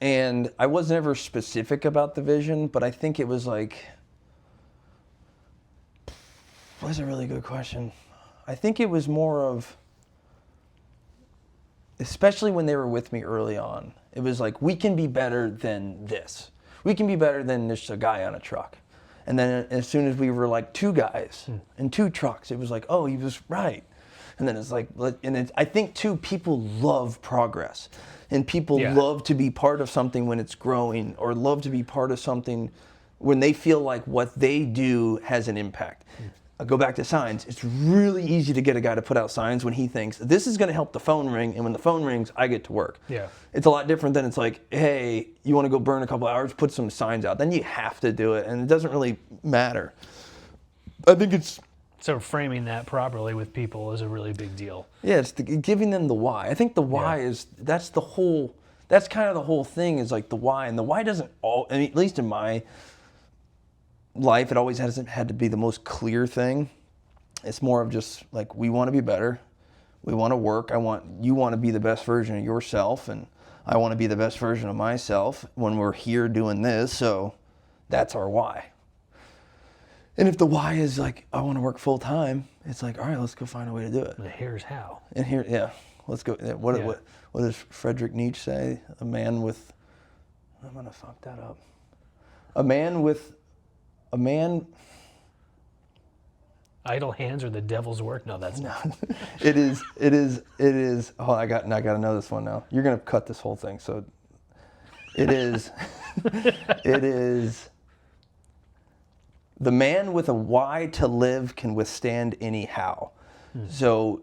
And I was never specific about the vision, but I think it was like, that's a really good question. I think it was more of, especially when they were with me early on, it was like, we can be better than this. We can be better than just a guy on a truck. And then as soon as we were like 2 guys and 2 trucks, it was like, oh, he was right. And then it's like, I think too, people love progress. And people love to be part of something when it's growing, or love to be part of something when they feel like what they do has an impact. I'll go back to signs. It's really easy to get a guy to put out signs when he thinks this is going to help the phone ring, and when the phone rings, I get to work. Yeah. It's a lot different than it's like, hey, you want to go burn a couple hours, put some signs out. Then you have to do it, and it doesn't really matter. I think it's... So framing that properly with people is a really big deal. Yeah, it's giving them the why. I think the why is, that's kind of the whole thing, is like the why. And the why doesn't I mean, at least in my life, it always hasn't had to be the most clear thing. It's more of just like, we want to be better. We want to work. You want to be the best version of yourself, and I want to be the best version of myself when we're here doing this. So that's our why. And if the why is like, I want to work full time, it's like, all right, let's go find a way to do it. And here's how. And here, let's go. What does Friedrich Nietzsche say? I'm gonna fuck that up. Idle hands are the devil's work. No, that's not. It is. Oh, I got to know this one now. You're gonna cut this whole thing, so it is. It is. The man with a why to live can withstand any how. So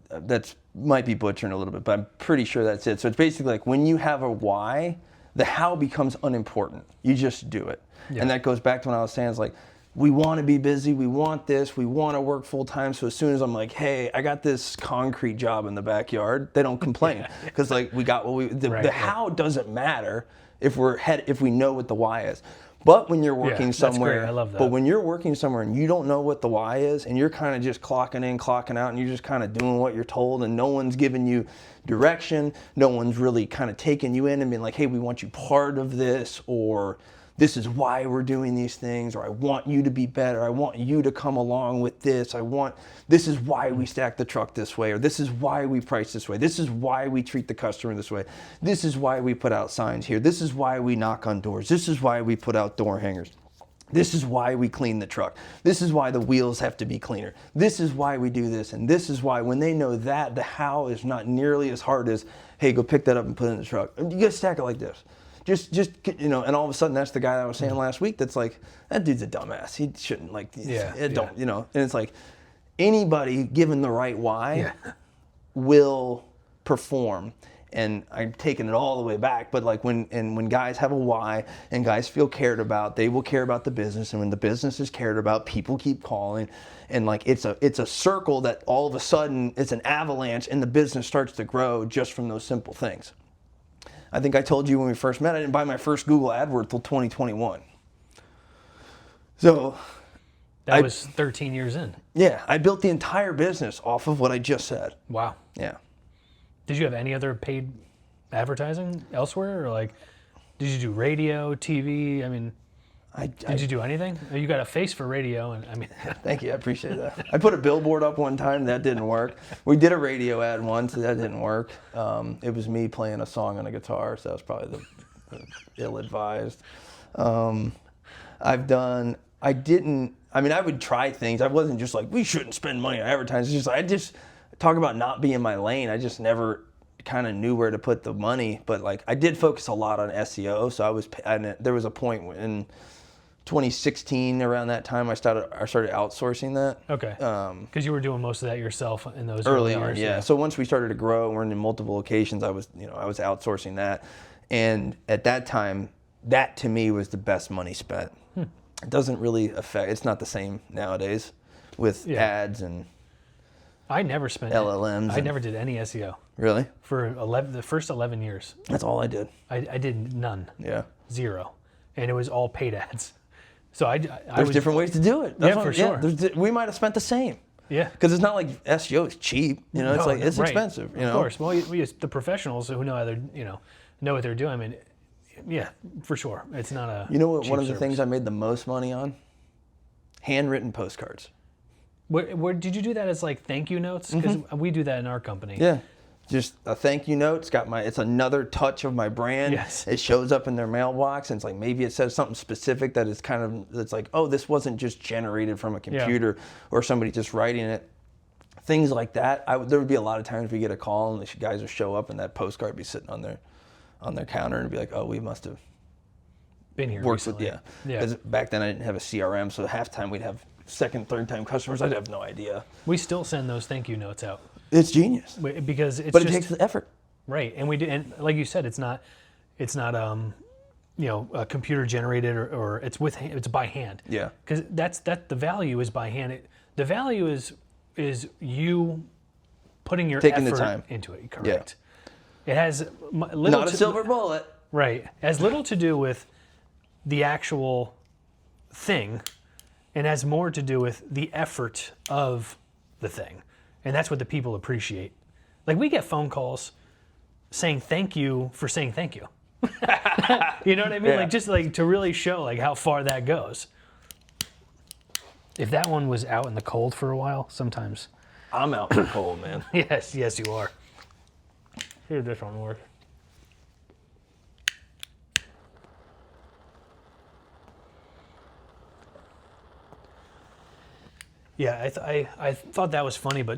that's might be butchering a little bit, but I'm pretty sure that's it. So it's basically like, when you have a why, the how becomes unimportant. You just do it. Yeah. And that goes back to when I was saying, it's like, we want to be busy, we want this, we want to work full time. So as soon as I'm like, hey, I got this concrete job in the backyard, they don't complain, because like, we got what the how doesn't matter if we know what the why is. But when you're working somewhere, that's great. I love that. But when you're working somewhere and you don't know what the why is, and you're kind of just clocking in, clocking out, and you're just kind of doing what you're told, and no one's giving you direction, no one's really kind of taking you in and being like, hey, we want you part of this, or this is why we're doing these things, or I want you to be better, I want you to come along with this, this is why we stack the truck this way, or this is why we price this way, this is why we treat the customer this way, this is why we put out signs here, this is why we knock on doors, this is why we put out door hangers, this is why we clean the truck, this is why the wheels have to be cleaner, this is why we do this, and this is why. When they know that, the how is not nearly as hard as, hey, go pick that up and put it in the truck. You gotta stack it like this. Just and all of a sudden, that's the guy that I was saying last week that's like, that dude's a dumbass. He shouldn't, like, don't. And it's like, anybody given the right why will perform. And I'm taking it all the way back, but like, when guys have a why and guys feel cared about, they will care about the business. And when the business is cared about, people keep calling. And like, it's a circle that all of a sudden, it's an avalanche, and the business starts to grow just from those simple things. I think I told you when we first met, I didn't buy my first Google AdWords till 2021. So that was 13 years in. Yeah, I built the entire business off of what I just said. Wow. Yeah. Did you have any other paid advertising elsewhere, or like, did you do radio, TV? I mean, did you do anything? You got a face for radio, and I mean. Thank you, I appreciate that. I put a billboard up one time, that didn't work. We did a radio ad once, that didn't work. It was me playing a song on a guitar, so that was probably the ill-advised. I would try things. I wasn't just like, we shouldn't spend money on advertising. It's just, talk about not being my lane. I just never kind of knew where to put the money, but like, I did focus a lot on SEO. So there was a point in 2016, around that time, I started outsourcing that. Okay. Because you were doing most of that yourself in those early on, years. Yeah. So once we started to grow, and we're in multiple locations, I was outsourcing that, and at that time, that to me was the best money spent. It doesn't really affect. It's not the same nowadays with ads and. I never spent LLMs. I never did any SEO. Really? For the first 11 years. That's all I did. I did none. Yeah. Zero. And it was all paid ads. So There's different ways to do it. That's for sure. We might have spent the same. Yeah. Because it's not like SEO is cheap. It's expensive. Of course. Well, we the professionals who know how to know what they're doing. I mean, yeah, for sure. It's not a You know what? cheap One of the service. things I made the most money on? Handwritten postcards. Where did you do that as like thank you notes? Because we do that in our company. Yeah. Just a thank you note. It's another touch of my brand. Yes. It shows up in their mailbox, and it's like maybe it says something specific that is it's like, oh, this wasn't just generated from a computer or somebody just writing it. Things like that. There would be a lot of times we get a call and the guys would show up and that postcard would be sitting on their counter and be like, oh, we must have Been here worked recently. with Because back then I didn't have a CRM, so half time we'd have second, third time customers. I'd have no idea. We still send those thank you notes out It's genius. because it's But just, it takes the effort. right, and we do, and like you said, it's not computer generated or it's by hand. Yeah. Because the value is by hand. The value is you putting your Taking the effort time. into it. Correct. It has little Not a silver bullet. Right. It has little to do with the actual thing and has more to do with the effort of the thing. And that's what the people appreciate. Like we get phone calls saying thank you for saying thank you. You know what I mean? Yeah. Like just like to really show like how far that goes. If that one was out in the cold for a while, sometimes. I'm out in the cold, man. Yes, you are. Here, this one works. Yeah, I thought that was funny, but